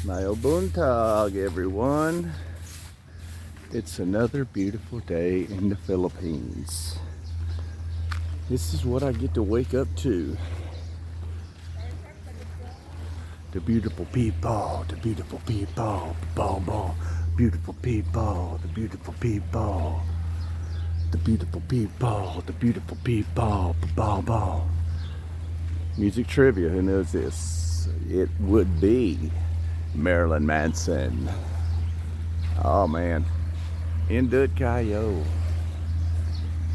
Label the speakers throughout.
Speaker 1: Buntag, everyone. It's another beautiful day in the Philippines. This is what I get to wake up to. The beautiful people, the beautiful people, ball, ball, beautiful people, the beautiful people, the beautiful people, the beautiful people, ball, ball. Music trivia, who knows this? It would be Marilyn Manson. Oh man, Indut Kayo.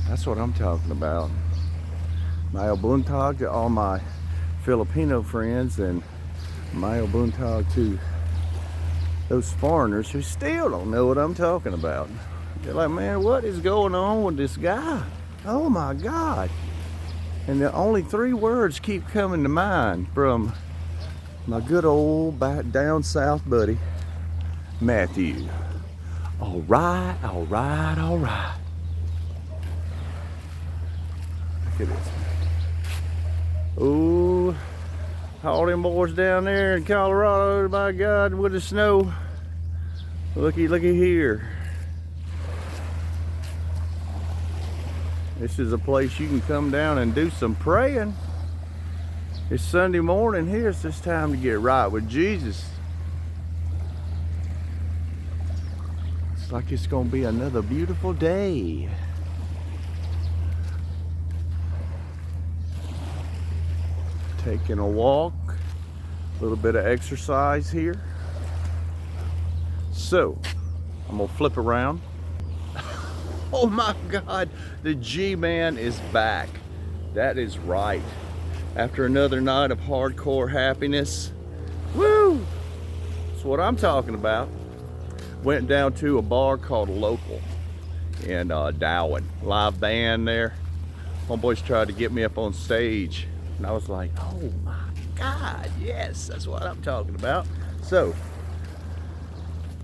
Speaker 1: That's what I'm talking about. Mayo buntag to all my Filipino friends, and Mayo buntag to those foreigners who still don't know what I'm talking about. They're like, man, what is going on with this guy? Oh my God. And the only three words keep coming to mind from my good old back down south buddy, Matthew. All right, all right, all right. Look at this. Oh, all them boys down there in Colorado, my God, with the snow. Looky here. This is a place you can come down and do some praying. It's Sunday morning here. It's just time to get right with Jesus. It's like it's gonna be another beautiful day. Taking a walk, a little bit of exercise here. So, I'm gonna flip around. Oh my God, the G-Man is back. That is right. After another night of hardcore happiness, woo! That's what I'm talking about. Went down to a bar called Local in Darwin. Live band there. Homeboys tried to get me up on stage, and I was like, oh my God, yes, that's what I'm talking about. So,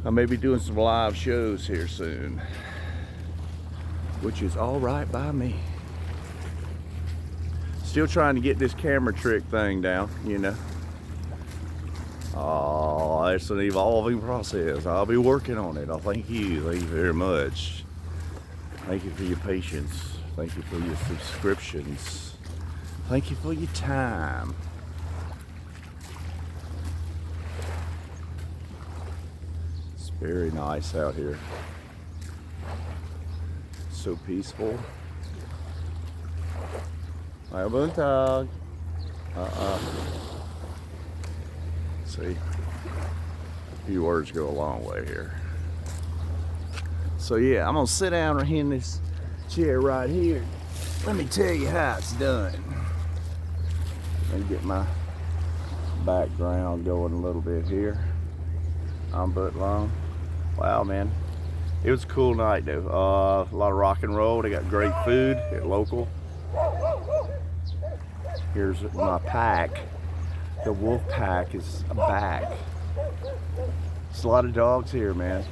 Speaker 1: I may be doing some live shows here soon, which is all right by me. Still trying to get this camera trick thing down, you know. Oh, it's an evolving process. I'll be working on it. Thank you very much. Thank you for your patience. Thank you for your subscriptions. Thank you for your time. It's very nice out here. So peaceful. Mayo buntag. See, a few words go a long way here. So yeah, I'm gonna sit down right in this chair right here. Let me tell you how it's done. Let me get my background going a little bit here. I'm butt long. Wow, man. It was a cool night though. A lot of rock and roll. They got great food at Local. Here's my pack. The wolf pack is back. There's a lot of dogs here, man.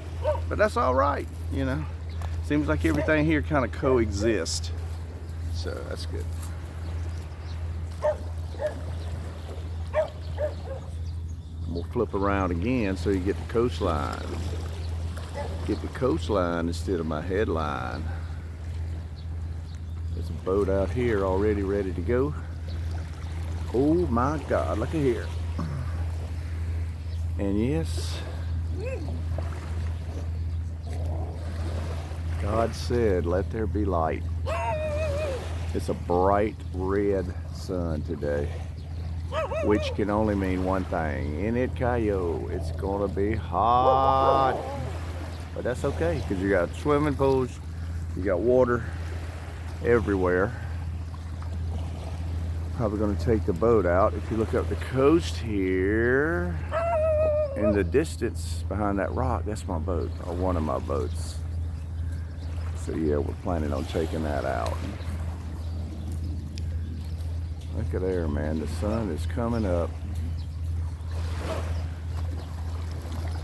Speaker 1: But that's all right, you know. Seems like everything here kind of coexists. So that's good. We'll flip around again so you get the coastline. Get the coastline instead of my headline. There's a boat out here already ready to go. Oh my God, look at here. And yes, God said, let there be light. It's a bright red sun today, which can only mean one thing. In it, Kayo, it's gonna be hot. But that's okay, because you got swimming pools, you got water everywhere. Probably going to take the boat out. If you look up the coast here, in the distance behind that rock, that's my boat, or one of my boats. So yeah, we're planning on taking that out. Look at there, man. The sun is coming up.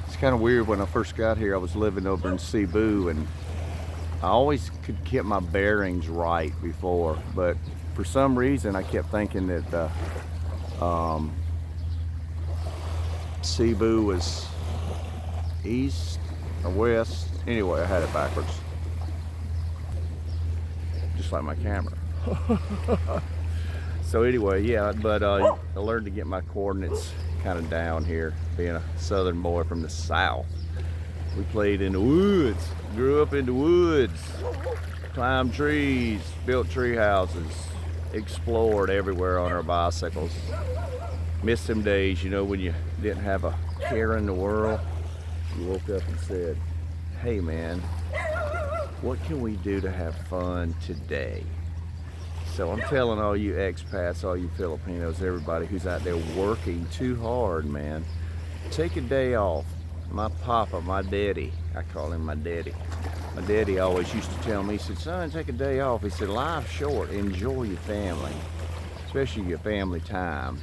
Speaker 1: It's kind of weird. When I first got here, I was living over in Cebu, and I always could get my bearings right before, but for some reason I kept thinking that Cebu was east or west. Anyway, I had it backwards. Just like my camera. So anyway, yeah, but I learned to get my coordinates kind of down here, being a southern boy from the south. We played in the woods, grew up in the woods, climbed trees, built tree houses, explored everywhere on our bicycles. Missed them days, you know, when you didn't have a care in the world. You woke up and said, hey man, what can we do to have fun today? So I'm telling all you expats, all you Filipinos, everybody who's out there working too hard, man, take a day off. My papa, my daddy, I call him my daddy. My daddy always used to tell me, he said, son, take a day off. He said, life's short, enjoy your family, especially your family time.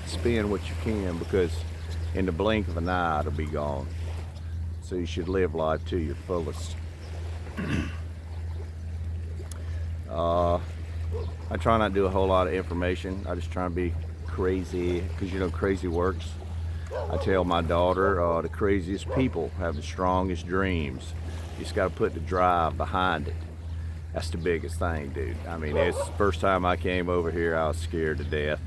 Speaker 1: Spend what you can, because in the blink of an eye, it'll be gone. So you should live life to your fullest. I try not to do a whole lot of information. I just try to be crazy, because you know crazy works. I tell my daughter, the craziest people have the strongest dreams. You just got to put the drive behind it. That's the biggest thing, dude. I mean, it's the first time I came over here, I was scared to death.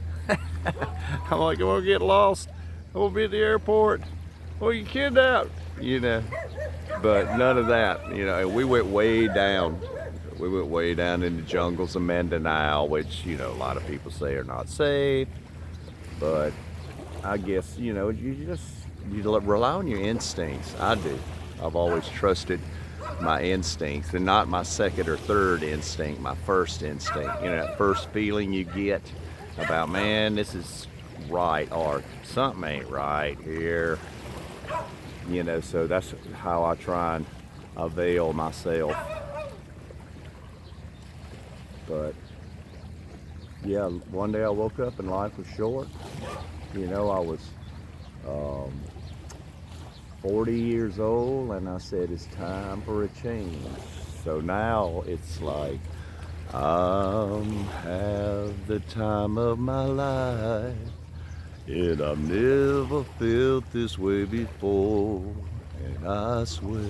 Speaker 1: I'm like, I'm gonna get lost. I'm gonna be at the airport. Oh, you kidnapped, you know. But none of that, you know. And we went way down. We went way down in the jungles of Mindanao, which, you know, a lot of people say are not safe. But I guess, you know, you rely on your instincts. I do. I've always trusted my instincts, and not my second or third instinct, my first instinct. You know, that first feeling you get about, man, this is right, or something ain't right here. You know, so that's how I try and avail myself. But yeah, one day I woke up and life was short. You know, I was 40 years old, and I said it's time for a change. So now it's like, have the time of my life, and I've never felt this way before, and I swear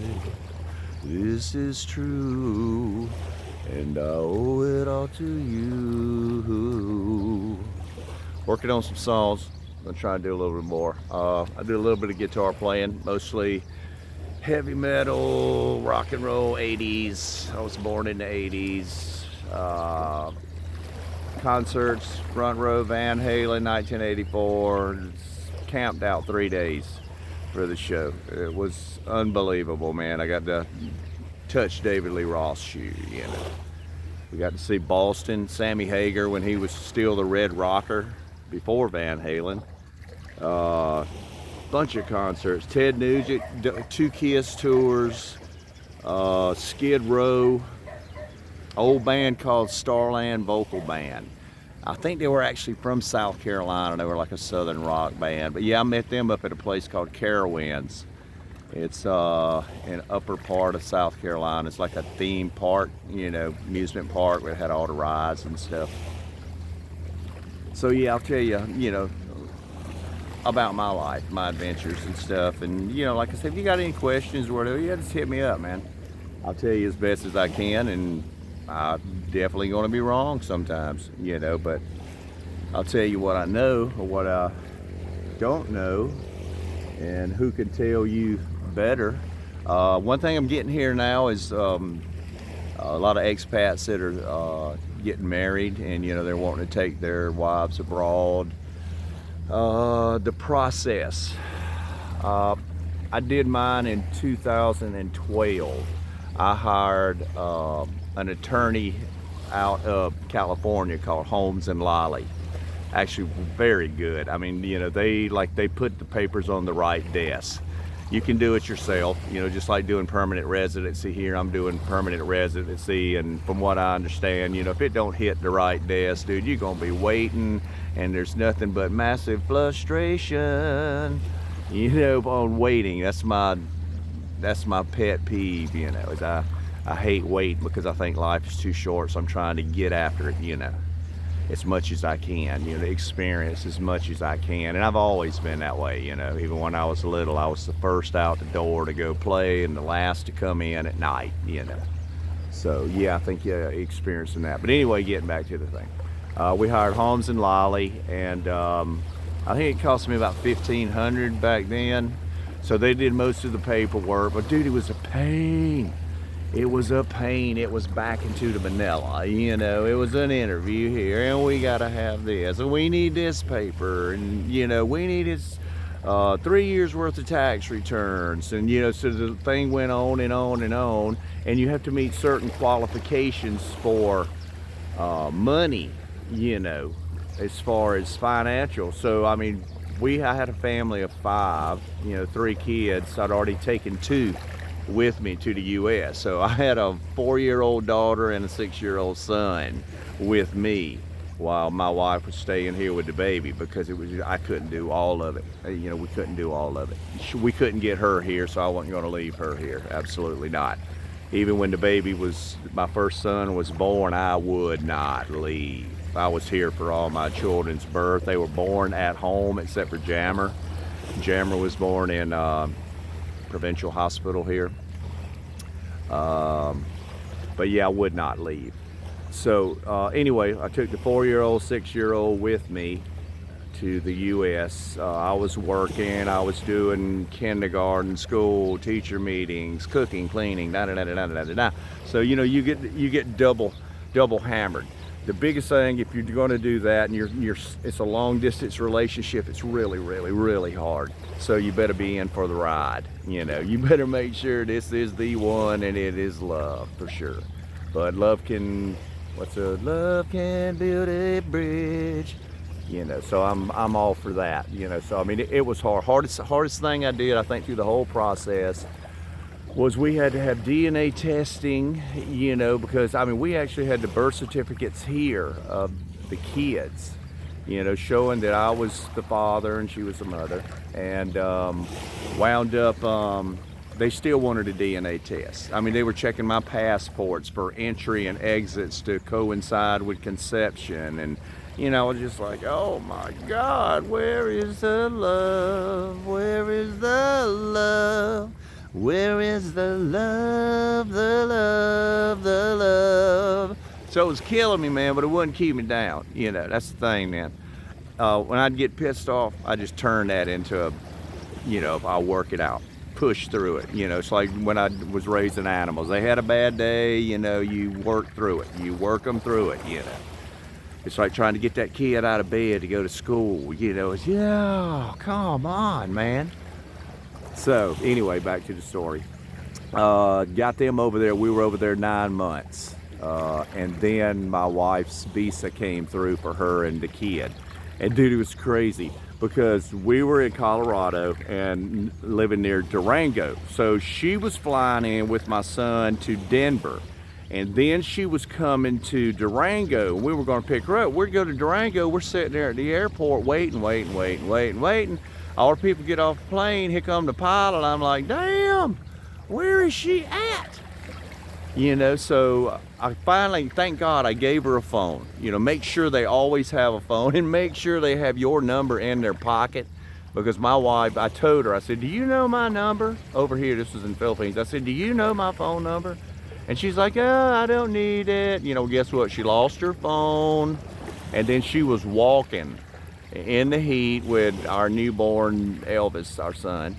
Speaker 1: this is true, and I owe it all to you. Working on some songs. I'm gonna try to do a little bit more. I do a little bit of guitar playing, mostly heavy metal, rock and roll, 80s. I was born in the 80s. Concerts, front row, Van Halen, 1984. Camped out 3 days for the show. It was unbelievable, man. I got to touch David Lee Roth's shoe, you know. We got to see Boston, Sammy Hagar when he was still the Red Rocker before Van Halen. Bunch of concerts. Ted Nugent, 2 Kiss tours, Skid Row, old band called Starland Vocal Band. I think they were actually from South Carolina. They were like a southern rock band. But yeah, I met them up at a place called Carowinds. It's in upper part of South Carolina. It's like a theme park, you know, amusement park where it had all the rides and stuff. So yeah, I'll tell you, you know, about my life, my adventures and stuff. And you know, like I said, if you got any questions or whatever, yeah, just hit me up, man. I'll tell you as best as I can, and I'm definitely going to be wrong sometimes, you know, but I'll tell you what I know or what I don't know, and who can tell you better. One thing I'm getting here now is a lot of expats that are getting married, and you know, they're wanting to take their wives abroad. The process. I did mine in 2012. I hired an attorney out of California called Holmes and Lally. Actually very good. I mean, you know, they put the papers on the right desk. You can do it yourself, you know, just like doing permanent residency here. I'm doing permanent residency, and from what I understand, you know, if it don't hit the right desk, dude, you're gonna be waiting, and there's nothing but massive frustration, you know, on waiting. That's my pet peeve, you know, is I hate waiting, because I think life is too short, so I'm trying to get after it, you know.
Speaker 2: as much as I can, you know, experience as much as I can. And I've always been that way, you know. Even when I was little, I was the first out the door to go play and the last to come in at night, you know. So yeah, I think yeah, experiencing that. But anyway, getting back to the thing, we hired Holmes and Lolly, and I think it cost me about $1,500 back then. So they did most of the paperwork, but dude, it was a pain. It was a pain. It was back into the Manila, you know. It was an interview here, and we gotta have this, and we need this paper, and you know, we need this 3 years worth of tax returns, and you know, so the thing went on and on and on, and you have to meet certain qualifications for money, you know, as far as financial. So I mean, I had a family of 5, you know, 3 kids. I'd already taken 2 with me to the U.S. So I had a 4-year-old daughter and a 6-year-old son with me while my wife was staying here with the baby, because I couldn't do all of it. You know, we couldn't do all of it. We couldn't get her here, so I wasn't going to leave her here. Absolutely not. Even when my first son was born, I would not leave. I was here for all my children's birth. They were born at home except for Jammer. Jammer was born in Provincial Hospital here. But yeah, I would not leave. So anyway, I took the 4-year-old, 6-year-old with me to the U.S. I was working, I was doing kindergarten, school, teacher meetings, cooking, cleaning, da da da da da da da. So you know, you get double hammered. The biggest thing, if you're going to do that, and it's a long distance relationship, it's really, really, really hard. So you better be in for the ride. You know, you better make sure this is the one, and it is love for sure. But love can build a bridge. You know, so I'm all for that. You know, so I mean, it was hard. Hardest thing I did, I think, through the whole process was we had to have DNA testing, you know, because I mean, we actually had the birth certificates here of the kids, you know, showing that I was the father and she was the mother, and wound up, they still wanted a DNA test. I mean, they were checking my passports for entry and exits to coincide with conception, and you know, I was just like, oh my God, where is the love? Where is the love? Where is the love, the love, the love? So it was killing me, man, but it wouldn't keep me down. You know, that's the thing, man. When I'd get pissed off, I just turn that into you know, I'll work it out, push through it. You know, it's like when I was raising animals. They had a bad day, you know, you work through it. You work them through it, you know. It's like trying to get that kid out of bed to go to school, you know. It's, yeah, come on, man. So anyway, back to the story. Got them over there. We were over there 9 months. And then my wife's visa came through for her and the kid. And dude, it was crazy because we were in Colorado and living near Durango. So she was flying in with my son to Denver. And then she was coming to Durango. We were going to pick her up. We'd go to Durango. We're sitting there at the airport waiting. All the people get off the plane. Here come the pilot. I'm like, damn, where is she at? You know, so I finally, thank God, I gave her a phone. You know, make sure they always have a phone, and make sure they have your number in their pocket. Because my wife, I told her, I said, do you know my number? Over here, this was in the Philippines. I said, do you know my phone number? And she's like, oh, I don't need it. You know, guess what? She lost her phone. And then she was walking in the heat with our newborn Elvis, our son.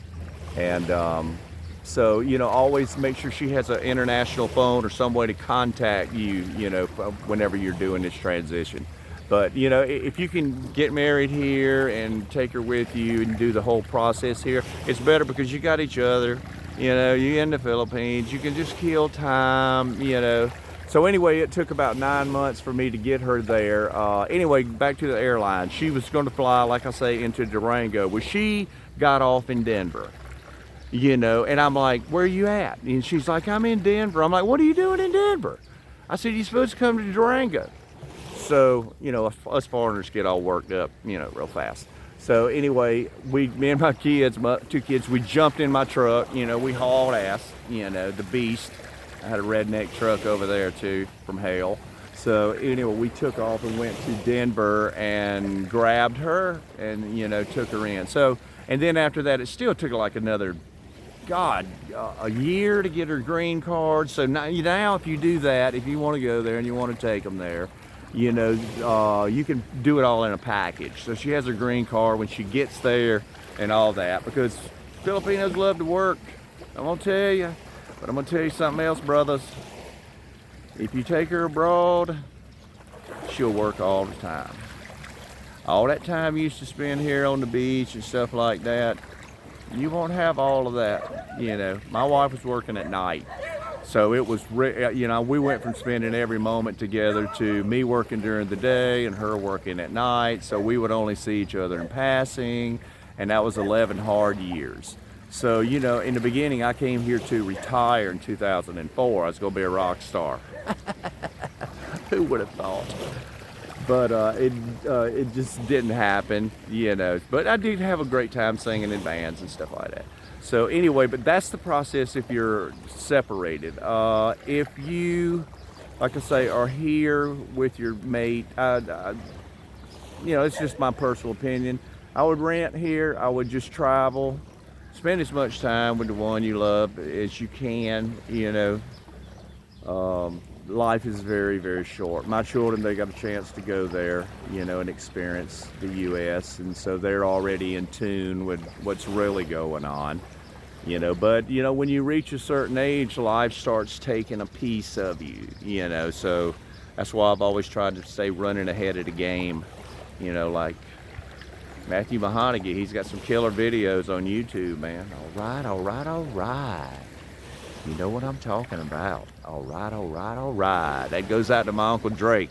Speaker 2: And so, you know, always make sure she has an international phone or some way to contact you, you know, whenever you're doing this transition. But, you know, if you can get married here and take her with you and do the whole process here, it's better because you got each other. You know, you're in the Philippines, you can just kill time, you know. So anyway, it took about 9 months for me to get her there. Anyway, back to the airline. She was going to fly, like I say, into Durango. Well, she got off in Denver, you know, and I'm like, where are you at? And she's like, I'm in Denver. I'm like, what are you doing in Denver? I said, you're supposed to come to Durango. So, you know, us foreigners get all worked up, you know, real fast. So anyway, me and my kids, my 2 kids, we jumped in my truck, you know, we hauled ass, you know, the beast. I had a redneck truck over there too, from hell. So anyway, we took off and went to Denver and grabbed her and, you know, took her in. So, and then after that, it still took like another, a year to get her green card. So now if you do that, if you want to go there and you want to take them there, you know, you can do it all in a package. So she has her green card when she gets there and all that, because Filipinos love to work. I'm gonna tell you, but I'm gonna tell you something else, brothers. If you take her abroad, she'll work all the time. All that time you used to spend here on the beach and stuff like that, you won't have all of that. You know, my wife was working at night. So it was, you know, we went from spending every moment together to me working during the day and her working at night. So we would only see each other in passing, and that was 11 hard years. So, you know, in the beginning, I came here to retire in 2004. I was going to be a rock star. Who would have thought? But it just didn't happen, you know. But I did have a great time singing in bands and stuff like that. So anyway, but that's the process if you're separated. If you, like I say, are here with your mate, you know, it's just my personal opinion. I would rent here. I would just travel. Spend as much time with the one you love as you can, you know. Life is very, very short. My children, they got a chance to go there, you know, and experience the U.S. And so they're already in tune with what's really going on, you know. But, you know, when you reach a certain age, life starts taking a piece of you, you know. So that's why I've always tried to stay running ahead of the game, you know, like Matthew Mahonegay. He's got some killer videos on YouTube, man. All right, all right, all right. You know what I'm talking about. All right, all right, all right. That goes out to my Uncle Drake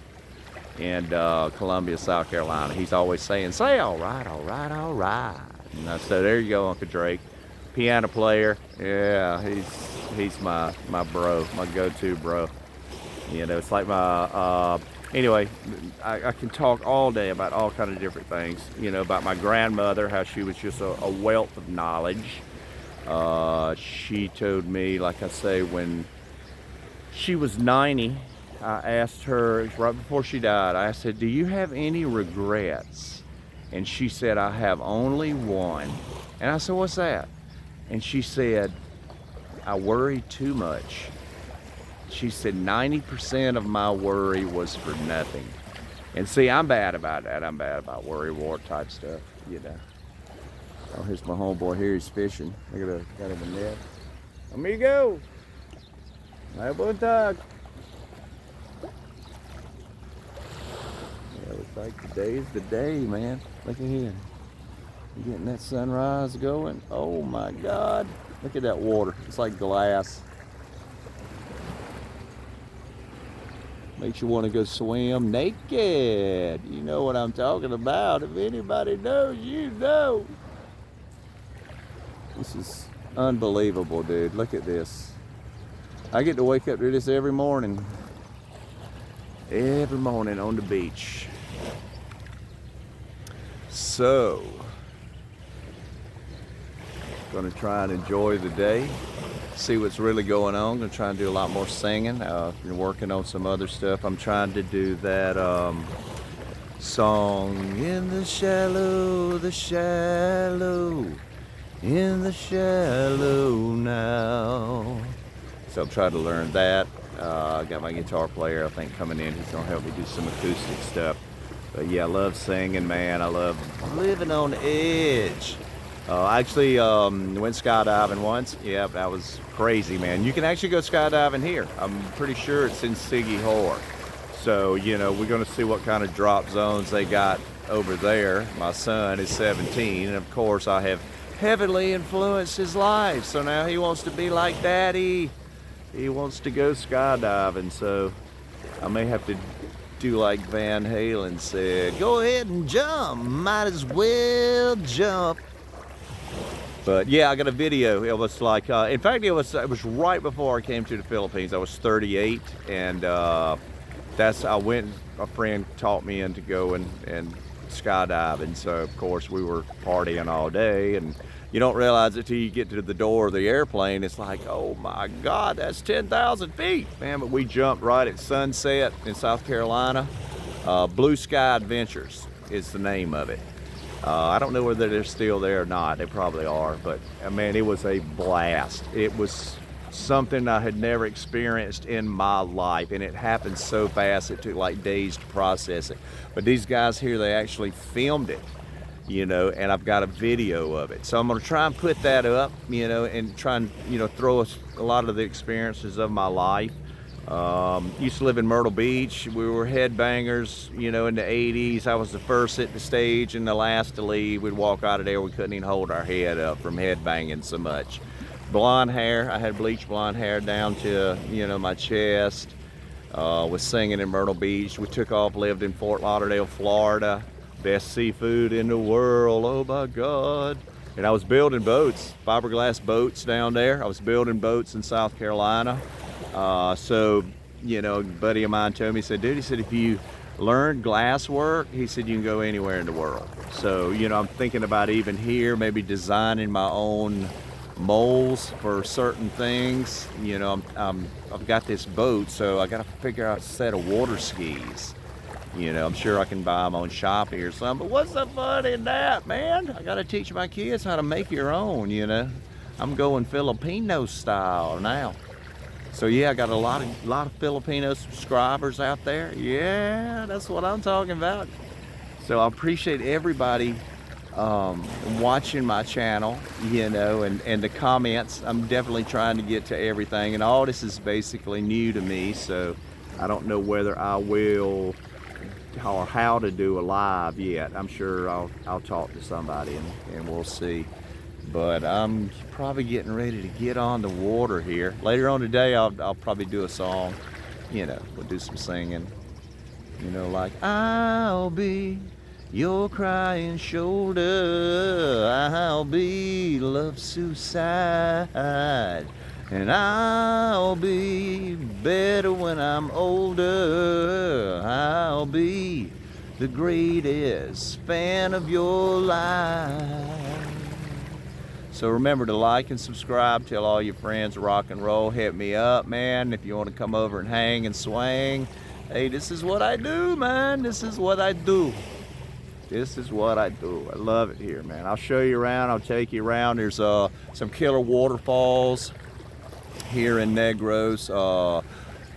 Speaker 2: in Columbia, South Carolina. He's always saying, say all right, all right, all right. And I said, there you go, Uncle Drake. Piano player. Yeah, he's my bro, my go-to bro. You know, it's like my, anyway, I can talk all day about all kind of different things. You know, about my grandmother, how she was just a wealth of knowledge. She told me, like I say, when she was 90, I asked her, right before she died, I said, do you have any regrets? And she said, I have only one. And I said, what's that? And she said, I worry too much. She said 90% of my worry was for nothing. And see, I'm bad about that. I'm bad about worry wart type stuff, you know. Oh, here's my homeboy here. He's fishing. Look at that. Got him a net. Amigo. May buntag. Yeah, looks like today's the day, man. Look at here. You getting that sunrise going? Oh my God. Look at that water. It's like glass. Makes you want to go swim naked. You know what I'm talking about. If anybody knows, you know. This is unbelievable, dude. Look at this. I get to wake up to this every morning. Every morning on the beach. So, gonna try and enjoy the day. See what's really going on. Gonna try and do a lot more singing. Been working on some other stuff. I'm trying to do that song, in the shallow, in the shallow now. So I'm trying to learn that. I got my guitar player, I think, coming in. He's gonna help me do some acoustic stuff. But yeah, I love singing, man. I love living on the edge. I actually went skydiving once. Yeah, that was crazy, man. You can actually go skydiving here. I'm pretty sure it's in Siggy Hor. So, you know, we're gonna see what kind of drop zones they got over there. My son is 17, and of course I have heavily influenced his life. So now he wants to be like Daddy. He wants to go skydiving. So I may have to do like Van Halen said, go ahead and jump, might as well jump. But yeah, I got a video. It was like, in fact, it was right before I came to the Philippines. I was 38, and I went. A friend taught me into going and skydiving. So of course we were partying all day, and you don't realize it till you get to the door of the airplane. It's like, oh my God, that's 10,000 feet, man. But we jumped right at sunset in South Carolina. Blue Sky Adventures is the name of it. I don't know whether they're still there or not. They probably are, but man, it was a blast. It was something I had never experienced in my life, and it happened so fast it took like days to process it. But these guys here, they actually filmed it, you know, and I've got a video of it. So I'm gonna try and put that up, you know, and try and, you know, throw a lot of the experiences of my life. Used to live in Myrtle Beach. We were headbangers, you know, in the 80s. I was the first at the stage and the last to leave. We'd walk out of there, we couldn't even hold our head up from headbanging so much. Blonde hair, I had bleached blonde hair down to, you know, my chest. Was singing in Myrtle Beach. We took off, lived in Fort Lauderdale, Florida. Best seafood in the world, oh my God. And I was building boats, fiberglass boats down there. I was building boats in South Carolina. So, you know, a buddy of mine told me, he said, dude, he said, if you learn glass work, he said, you can go anywhere in the world. So, you know, I'm thinking about even here, maybe designing my own molds for certain things. You know, I've got this boat, so I got to figure out a set of water skis. You know, I'm sure I can buy them on Shopee or something, but what's the fun in that, man? I got to teach my kids how to make your own, you know. I'm going Filipino style now. So yeah, I got a lot of Filipino subscribers out there. Yeah, that's what I'm talking about. So I appreciate everybody watching my channel, you know, and the comments. I'm definitely trying to get to everything, and all this is basically new to me, so I don't know whether I will or how to do a live yet. I'm sure I'll talk to somebody and we'll see. But I'm probably getting ready to get on the water here. Later on today, I'll probably do a song. You know, we'll do some singing. You know, like, I'll be your crying shoulder. I'll be love suicide. And I'll be better when I'm older. I'll be the greatest fan of your life. So remember to like and subscribe, tell all your friends rock and roll, hit me up, man. If you want to come over and hang and swing, hey, this is what I do, man. This is what I do. This is what I do. I love it here, man. I'll show you around, I'll take you around. There's some killer waterfalls here in Negros.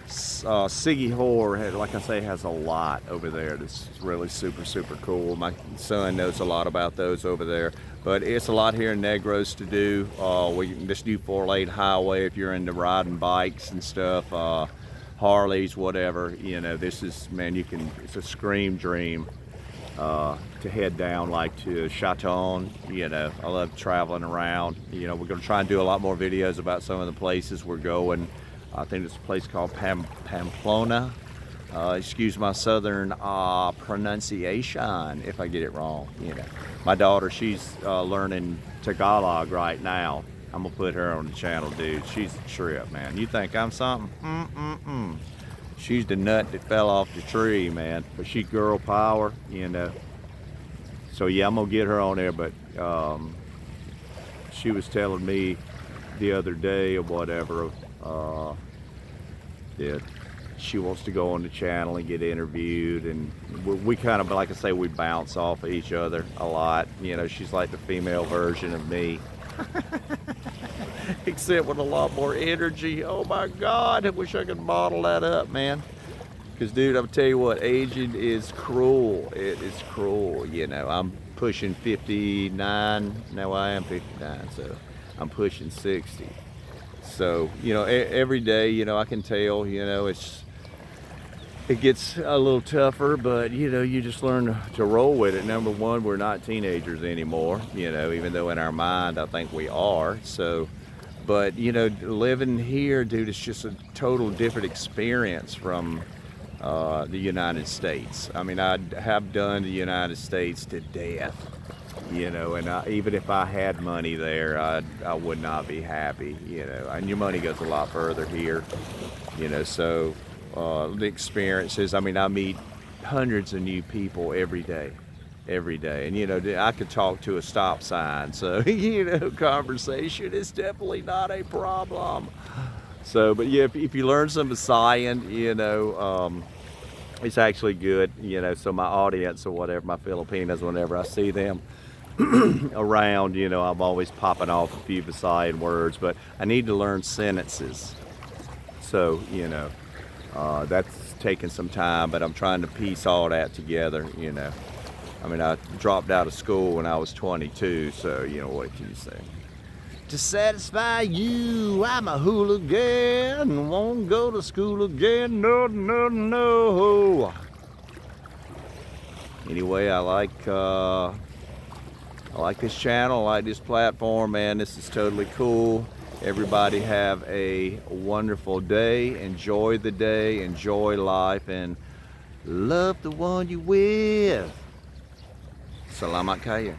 Speaker 2: Siggy Hoare, like I say, has a lot over there that's really super cool. My son knows a lot about those over there, but it's a lot here in Negros to do. This new 4-lane highway, if you're into riding bikes and stuff, Harleys, whatever, you know, this is, man, it's a scream dream to head down like to Chaton. You know, I love traveling around. You know, we're going to try and do a lot more videos about some of the places we're going. I think it's a place called Pamplona. Excuse my southern pronunciation if I get it wrong. You know, my daughter, she's learning Tagalog right now. I'm gonna put her on the channel, dude. She's a trip, man. You think I'm something? She's the nut that fell off the tree, man. But she girl power, you know. So yeah, I'm gonna get her on there. But she was telling me the other day or whatever that she wants to go on the channel and get interviewed, and we kind of, like I say, we bounce off of each other a lot. You know, she's like the female version of me. Except with a lot more energy. Oh my God, I wish I could bottle that up, man. Because dude, I'll tell you what, aging is cruel. It is cruel, you know. I'm pushing 59, now I am 59, so I'm pushing 60. So, you know, every day, you know, I can tell, you know, it gets a little tougher, but, you know, you just learn to roll with it. Number one, we're not teenagers anymore, you know, even though in our mind I think we are. So, but, you know, living here, dude, it's just a total different experience from the United States. I mean, I have done the United States to death. You know, and even if I had money there, I would not be happy, you know, and your money goes a lot further here, you know, so the experiences, I mean, I meet hundreds of new people every day, every day. And, you know, I could talk to a stop sign. So, you know, conversation is definitely not a problem. So, but yeah, if you learn some Visayan, you know, it's actually good, you know, so my audience or whatever, my Filipinos, whenever I see them around, you know, I'm always popping off a few Visayan words, but I need to learn sentences. So, you know, that's taking some time, but I'm trying to piece all that together, you know. I mean, I dropped out of school when I was 22, so, you know, what can you say? To satisfy you, I'm a hooligan, won't go to school again, no, no, no. Anyway, I like this channel, I like this platform, man. This is totally cool. Everybody have a wonderful day. Enjoy the day, enjoy life, and love the one you with. Salamat kayo.